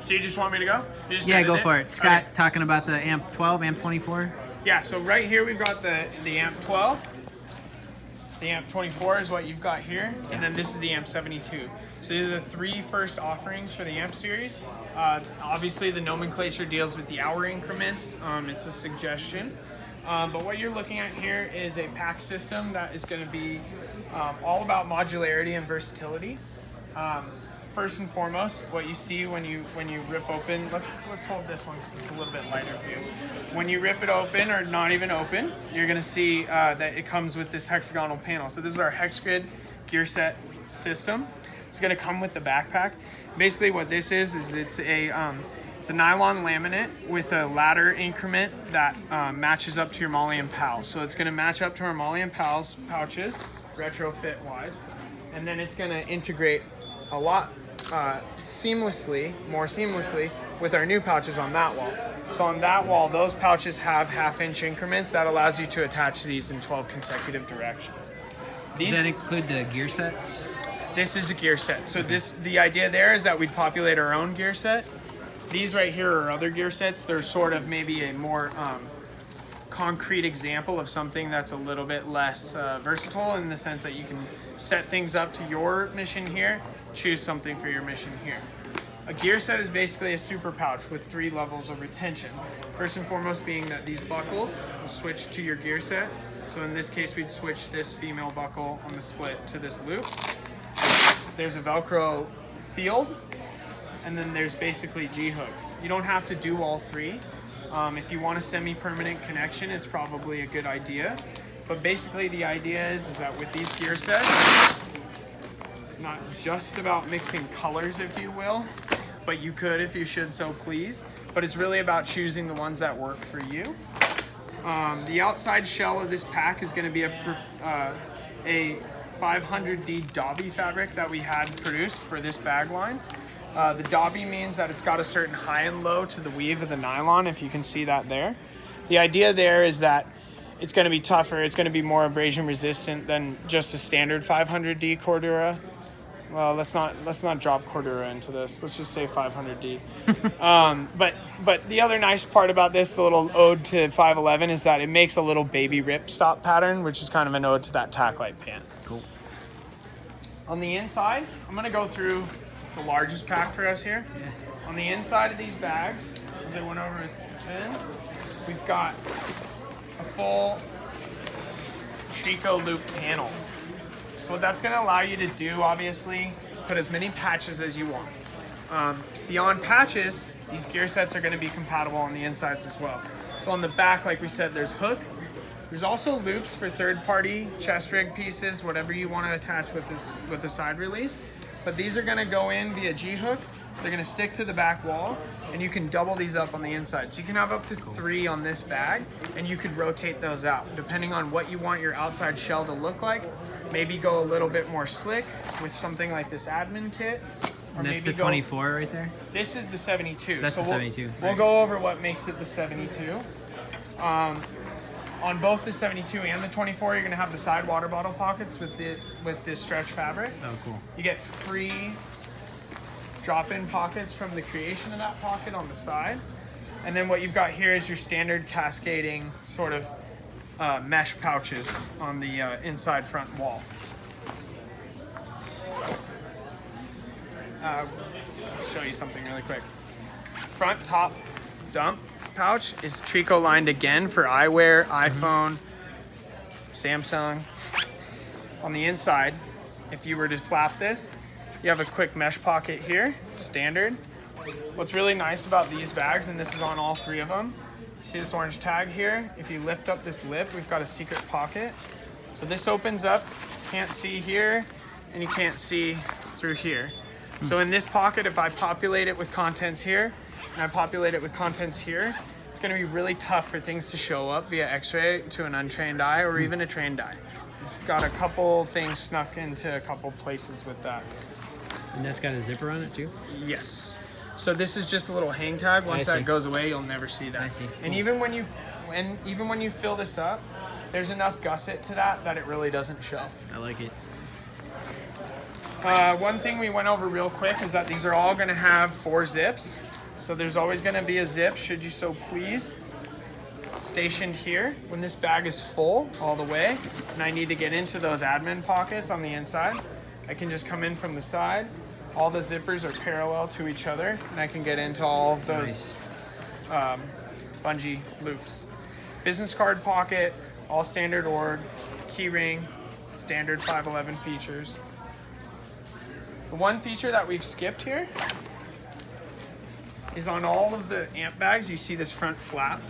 So you just want me to go? Yeah, go for it. Scott, talking about the amp 12, amp 24. Yeah, so right here we've got the amp 12. The amp 24 is what you've got here, and then this is the amp 72. So these are the three first offerings for the amp series. Obviously the nomenclature deals with the hour increments. It's a suggestion. But what you're looking at here is a pack system that is going to be all about modularity and versatility. First and foremost, what you see when you rip open, let's hold this one because it's a little bit lighter for you. When you rip it open, or not even open, you're gonna see that it comes with this hexagonal panel. So this is our hex grid gear set system. It's gonna come with the backpack. Basically what this is it's a nylon laminate with a ladder increment that matches up to your Molly and Pals. So it's gonna match up to our Molly and Pals pouches, retrofit wise, and then it's gonna integrate a lot more seamlessly with our new pouches on that wall. So on that wall, those pouches have 1/2-inch increments that allows you to attach these in 12 consecutive directions. Does that include the gear sets? This is a gear set. So the idea there is that we'd populate our own gear set. These right here are other gear sets. They're sort of maybe a more concrete example of something that's a little bit less versatile in the sense that you can set things up to your mission here, choose something for your mission here. A gear set is basically a super pouch with 3 levels of retention. First and foremost being that these buckles will switch to your gear set. So in this case, we'd switch this female buckle on the split to this loop. There's a Velcro field, and then there's basically G-hooks. You don't have to do all 3. If you want a semi-permanent connection, it's probably a good idea. But basically the idea is that with these gear sets, it's not just about mixing colors, if you will, but you could if you should so please. But it's really about choosing the ones that work for you. The outside shell of this pack is going to be a 500D Dobby fabric that we had produced for this bag line. The Dobby means that it's got a certain high and low to the weave of the nylon, if you can see that there. The idea there is that it's going to be tougher, it's going to be more abrasion resistant than just a standard 500D Cordura. Well, let's not drop Cordura into this. Let's just say 500D. But the other nice part about this, the little ode to 511, is that it makes a little baby rip stop pattern, which is kind of an ode to that tack-light pant. Cool. On the inside, I'm going to go through the largest pack for us here. Yeah. On the inside of these bags, as I went over the pins, we've got a full Chico loop panel. So what that's going to allow you to do, obviously, is put as many patches as you want. Beyond patches, these gear sets are going to be compatible on the insides as well. So on the back, like we said, there's hook. There's also loops for third-party chest rig pieces, whatever you want to attach with the side release. But these are going to go in via G-hook. They're going to stick to the back wall, and you can double these up on the inside. So you can have up to 3 on this bag, and you could rotate those out depending on what you want your outside shell to look like. Maybe go a little bit more slick with something like this admin kit. And that's the 24 right there? This is the 72. That's so the 72. We'll go over what makes it the 72. On both the 72 and the 24, you're going to have the side water bottle pockets with this stretch fabric. Oh, cool. You get free drop-in pockets from the creation of that pocket on the side. And then what you've got here is your standard cascading sort of mesh pouches on the inside front wall. Let's show you something really quick. Front top dump pouch is Chico lined again for eyewear, iPhone, Samsung. On the inside, if you were to flap this, you have a quick mesh pocket here, standard. What's really nice about these bags, and this is on all 3 of them, you see this orange tag here? If you lift up this lip, we've got a secret pocket. So this opens up, can't see here, and you can't see through here. So in this pocket, if I populate it with contents here, and I populate it with contents here, it's going to be really tough for things to show up via x-ray to an untrained eye or even a trained eye. We've got a couple things snuck into a couple places with that. And that's got a zipper on it too? Yes. So this is just a little hang tag. Once that goes away, you'll never see that. I see. And even when you fill this up, there's enough gusset to that it really doesn't show. I like it. One thing we went over real quick is that these are all going to have 4 zips. So there's always going to be a zip, should you so please, stationed here. When this bag is full all the way and I need to get into those admin pockets on the inside, I can just come in from the side. All the zippers are parallel to each other and I can get into all of those bungee loops. Business card pocket, all standard org, key ring, standard 511 features. The one feature that we've skipped here is on all of the amp bags, you see this front flap.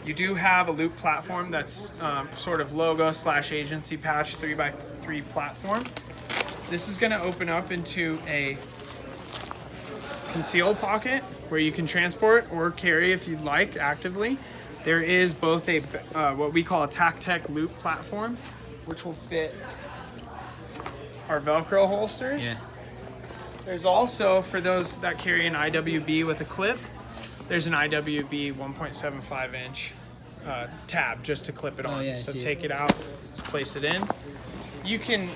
You do have a loop platform that's sort of logo / agency patch 3x3 platform. This is going to open up into a concealed pocket where you can transport or carry if you'd like actively. There is both a what we call a Tactec loop platform, which will fit our Velcro holsters. Yeah. There's also, for those that carry an IWB with a clip, there's an IWB 1.75 inch tab just to clip it on. yeah, so I see take it out, just place it in. You can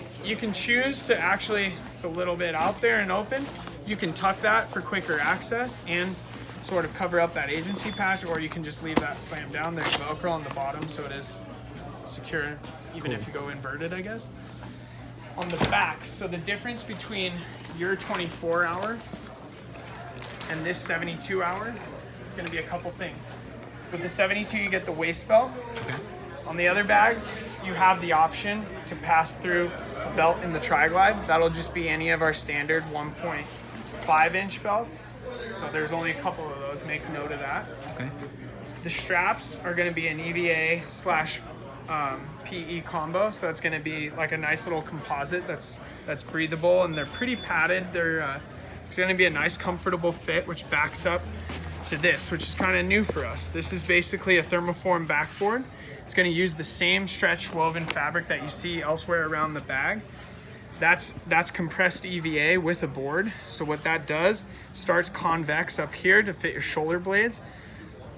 choose to actually, it's a little bit out there and open. You can tuck that for quicker access and sort of cover up that agency patch, or you can just leave that slammed down. There's Velcro on the bottom, so it is secure even if you go inverted, I guess. On the back, so the difference between your 24-hour and this 72-hour is going to be a couple things. With the 72, you get the waist belt. Okay. On the other bags, you have the option to pass through a belt in the Tri-Glide. That'll just be any of our standard 1.5 inch belts. So there's only a couple of those, make note of that. Okay. The straps are going to be an EVA / PE combo, so that's going to be like a nice little composite that's breathable, and they're pretty padded. It's going to be a nice comfortable fit, which backs up to this, which is kind of new for us. This is basically a thermoform backboard. It's going to use the same stretch woven fabric that you see elsewhere around the bag. That's compressed EVA with a board. So what that does, starts convex up here to fit your shoulder blades,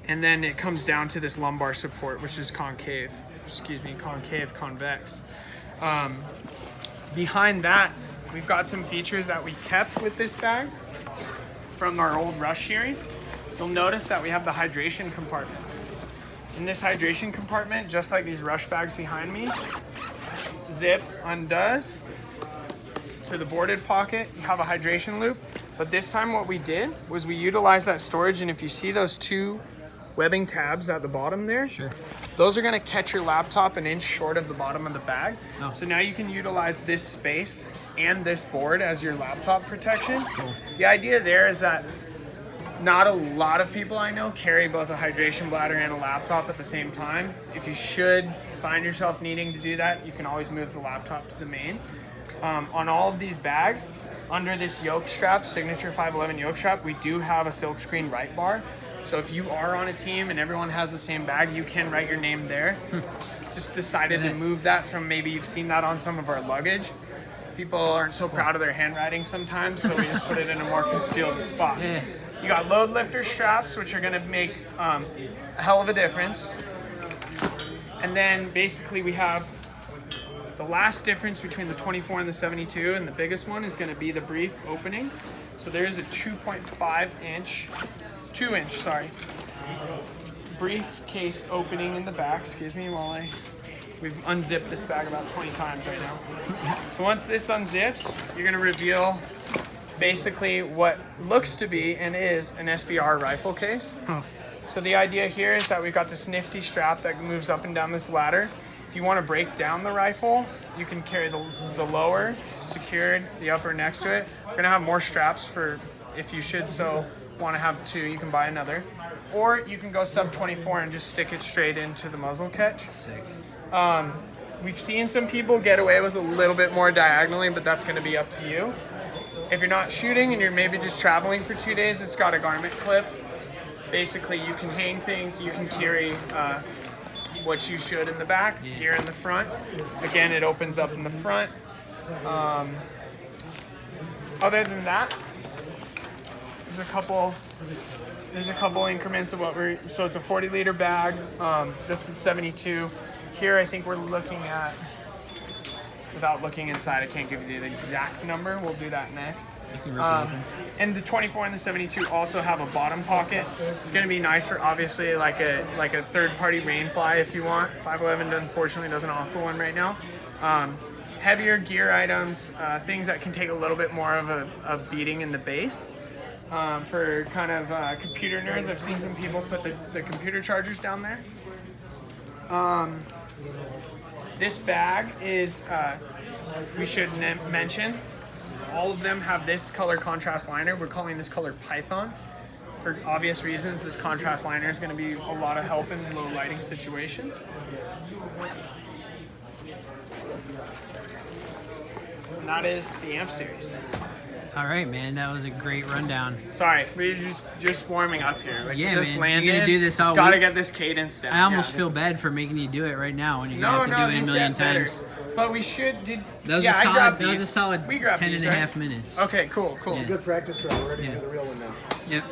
and then it comes down to this lumbar support, which is concave. Concave, convex. Behind that, we've got some features that we kept with this bag from our old Rush series. You'll notice that we have the hydration compartment. In this hydration compartment, just like these Rush bags behind me, zip undoes to the boarded pocket. You have a hydration loop, but this time what we did was we utilized that storage, and if you see those two webbing tabs at the bottom there, Sure. those are going to catch your laptop an inch short of the bottom of the bag. Oh. So now you can utilize this space and this board as your laptop protection. Cool. The idea there is that not a lot of people I know carry both a hydration bladder and a laptop at the same time. If you should find yourself needing to do that, you can always move the laptop to the main. On all of these bags, under this yoke strap, Signature 511 yoke strap, we do have a silkscreen write bar. So if you are on a team and everyone has the same bag, you can write your name there. Just decided to move that from, maybe you've seen that on some of our luggage. People aren't so proud of their handwriting sometimes, so we just put it in a more concealed spot. Yeah. You got load lifter straps, which are going to make a hell of a difference. And then basically we have the last difference between the 24 and the 72, and the biggest one is going to be the brief opening. So there is a 2 inch, briefcase opening in the back. Excuse me while we've unzipped this bag about 20 times right now. So once this unzips, you're going to reveal basically what looks to be and is an SBR rifle case. So the idea here is that we've got this nifty strap that moves up and down this ladder. If you want to break down the rifle, you can carry the lower secured, the upper next to it. We're going to have more straps for if you should so want to have two, you can buy another. Or you can go sub 24 and just stick it straight into the muzzle catch. Sick. We've seen some people get away with a little bit more diagonally, but that's going to be up to you. If you're not shooting and you're maybe just traveling for 2 days, it's got a garment clip. Basically, you can hang things, you can carry what you should in the back, gear in the front. Again, it opens up in the front. Other than that, there's a couple increments of what so it's a 40-liter bag. This is 72. Here, I think we're looking at without looking inside, I can't give you the exact number. We'll do that next. can rip it open. And the 24 and the 72 also have a bottom pocket. It's going to be nice for obviously like a third-party rainfly if you want. 511 unfortunately doesn't offer one right now. Heavier gear items, things that can take a little bit more of a beating in the base. For kind of computer nerds, I've seen some people put the computer chargers down there. This bag is, we should mention, all of them have this color contrast liner. We're calling this color Python. For obvious reasons, this contrast liner is going to be a lot of help in low lighting situations. And that is the amp series. All right, man, that was a great rundown. Sorry, we're just warming up here. Like, Yeah, just man, landed. you're gonna do this all Gotta week? get this cadence down. I almost Yeah. feel bad for making you do it right now when you're No, gonna have to do it these a million get better. times. But we should. That was I a solid. grabbed That was a these. solid We grabbed 10 these, and a right? half minutes. Okay, cool. Yeah. Good practice run. We're ready Yeah. for the real one now. Yep.